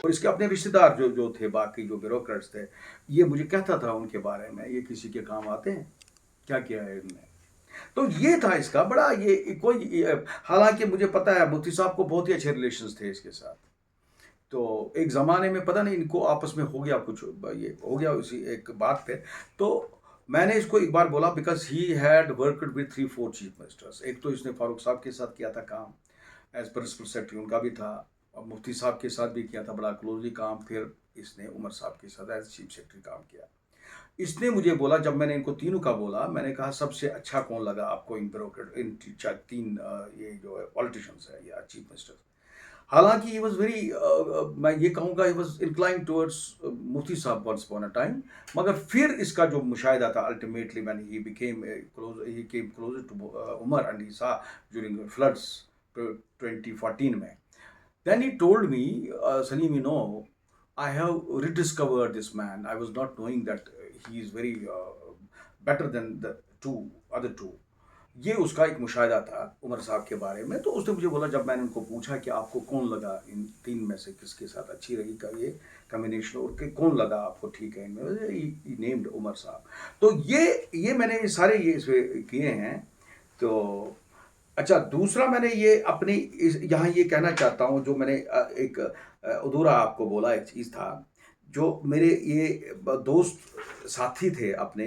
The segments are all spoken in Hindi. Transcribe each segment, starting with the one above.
और इसके अपने रिश्तेदार जो जो थे, बाकी जो ब्यूरोक्रेट्स थे, ये मुझे कहता था उनके बारे में, ये किसी के काम आते हैं? क्या किया है इनने? तो ये था इसका बड़ा ये कोई हालाँकि मुझे पता है मुफ्ती साहब को बहुत ही अच्छे रिलेशंस थे इसके साथ। तो एक ज़माने में पता नहीं इनको आपस में हो गया कुछ ये हो गया उसी एक बात पे। तो मैंने इसको एक बार बोला because he had worked with 3-4 chief ministers. एक तो इसने फारूक साहब के साथ किया था काम, एज़ प्रिंसिपल सेक्रेटरी उनका भी था, और मुफ्ती साहब के साथ भी किया था बड़ा क्लोज़ली काम, फिर इसने उमर साहब के साथ एज़ चीफ सेक्रेटरी काम किया। इसने मुझे बोला जब मैंने इनको तीनों का बोला, मैंने कहा सबसे अच्छा कौन लगा आपको इन ब्यूरोक्रेट इन 3 ये जो है पॉलिटिशियंस है या चीफ मिनिस्टर्स। हालाँकि ही वाज़ वेरी मैं ये कहूँगा ही वाज़ इंक्लाइंड टुवर्ड्स मुफ्ती साहब वन्स अपॉन अ टाइम, मगर फिर इसका जो मुशाहिदा था ultimately when he became he came closer to Umar and he saw during floods 2014 में। Then he told me, Salim, I have rediscovered this man. I was not knowing that he is very better than the other two. ये उसका एक मुशाहिदा था उमर साहब के बारे में। तो उसने मुझे बोला जब मैंने उनको पूछा कि आपको कौन लगा इन 3 में से किसके साथ अच्छी रही का ये कॉम्बिनेशन और कि कौन लगा आपको ठीक है इनमें? ही नेम्ड उमर साहब। तो ये मैंने ये सारे ये इसमें किए हैं। तो अच्छा, दूसरा मैंने ये अपनी इस यहाँ ये कहना चाहता हूँ जो मैंने एक अधूरा आपको बोला एक चीज़ था, जो मेरे ये दोस्त साथी थे अपने,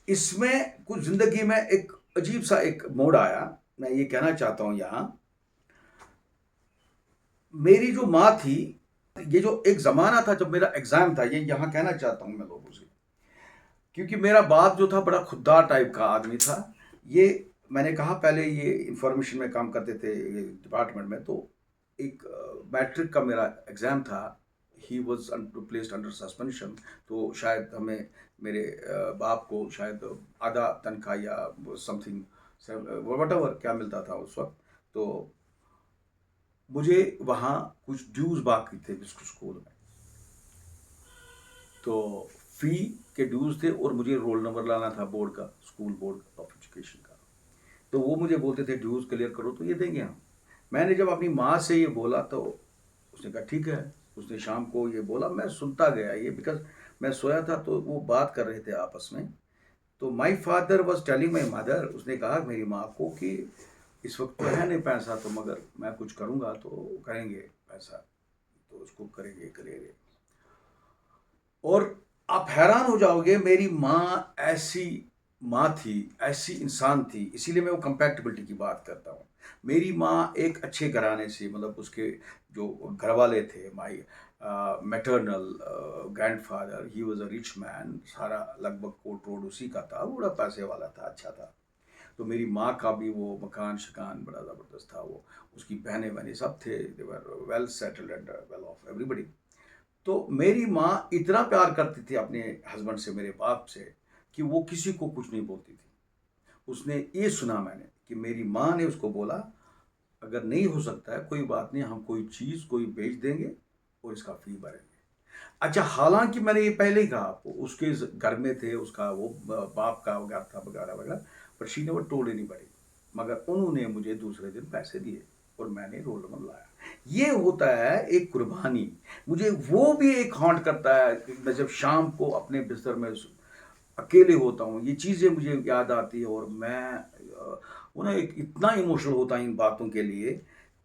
इसमें कुछ ज़िंदगी में एक अजीब-सा एक मोड़ आया, मैं ये कहना चाहता हूँ यहाँ। मेरी जो माँ थी, ये जो एक ज़माना था जब मेरा एग्ज़ाम था, ये यहाँ कहना चाहता हूँ मैं लोगों से। क्योंकि मेरा बाप जो था बड़ा खुद्दार टाइप का आदमी था। ये मैंने कहा पहले ये इन्फॉर्मेशन में काम करते थे ये डिपार्टमेंट में, तो एक मैट्रिक का मेरा एग्ज़ाम था। He was placed under suspension, तो शायद हमें मेरे बाप को शायद आधा तनख्वाह या समथिंग व्हाटएवर क्या मिलता था उस वक़्त। तो मुझे वहाँ कुछ ड्यूज़ बाकी थे स्कूल में। तो फ़ी के ड्यूज़ थे और मुझे रोल नंबर लाना था बोर्ड का, स्कूल बोर्ड ऑफ एजुकेशन का। तो वो मुझे बोलते थे ड्यूज़ क्लियर करो तो ये देंगे हम। मैंने जब अपनी माँ से ये बोला तो उसने कहा ठीक है। उसने शाम को ये बोला, मैं सुनता गया ये बिकॉज़ मैं सोया था तो वो बात कर रहे थे आपस में। तो my father was telling my mother, उसने कहा मेरी माँ को कि इस वक़्त तो है नहीं पैसा, तो मगर मैं कुछ करूँगा तो करेंगे पैसा, तो उसको करेंगे। और आप हैरान हो जाओगे, मेरी माँ ऐसी माँ थी, ऐसी इंसान थी, इसीलिए मैं वो कंपैटिबिलिटी की बात करता हूँ। मेरी माँ एक अच्छे घराने से, मतलब उसके जो घरवाले थे, my maternal grandfather, he was a rich man, सारा लगभग कोट-वोट उसी का था, वो बड़ा पैसे वाला था, अच्छा था। तो मेरी माँ का भी वो मकान-शकान बड़ा ज़बरदस्त था, वो उसकी बहनें-वहनें सब थे, they were well settled and well off everybody. तो मेरी माँ इतना प्यार करती थी अपने हस्बैंड से, मेरे बाप से, कि वो किसी को कुछ नहीं बोलती थी। उसने ये सुना मैंने कि मेरी माँ ने उसको बोला, अगर नहीं हो सकता है कोई बात नहीं, हम कोई चीज़ कोई बेच देंगे और इसका फ़ी भरेंगे। अच्छा, हालाँकि मैंने ये पहले ही कहा आपको, उसके घर में थे, उसका वो बाप का घर था वगैरह-वगैरह, but she never told anybody. मगर उन्होंने मुझे दूसरे दिन पैसे दिए और मैंने रोल नंबर लाया। ये होता है एक कुर्बानी। मुझे वो भी एक हॉन्ट करता है कि मैं जब शाम को अपने बिस्तर में अकेले होता हूँ, ये चीज़ें मुझे याद आती है और मैं वो ना एक इतना इमोशनल होता है इन बातों के लिए।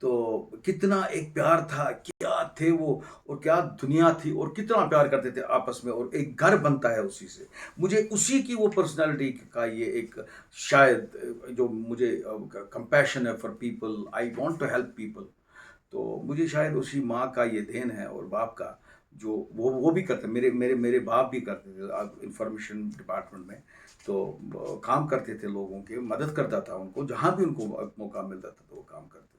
तो कितना एक प्यार था, क्या थे वो, और क्या दुनिया थी, और कितना प्यार करते थे आपस में, और एक घर बनता है उसी से। मुझे उसी की वो पर्सनैलिटी का ये एक शायद जो मुझे कंपैशन है for people, I want to help people. तो मुझे शायद उसी माँ का ये देन है और बाप का, जो वो भी करते, मेरे मेरे मेरे बाप भी करते थे इंफॉर्मेशन डिपार्टमेंट में। तो काम करते थे, लोगों के मदद करता था उनको, जहाँ भी उनको मौका मिलता था तो वो काम करते थे।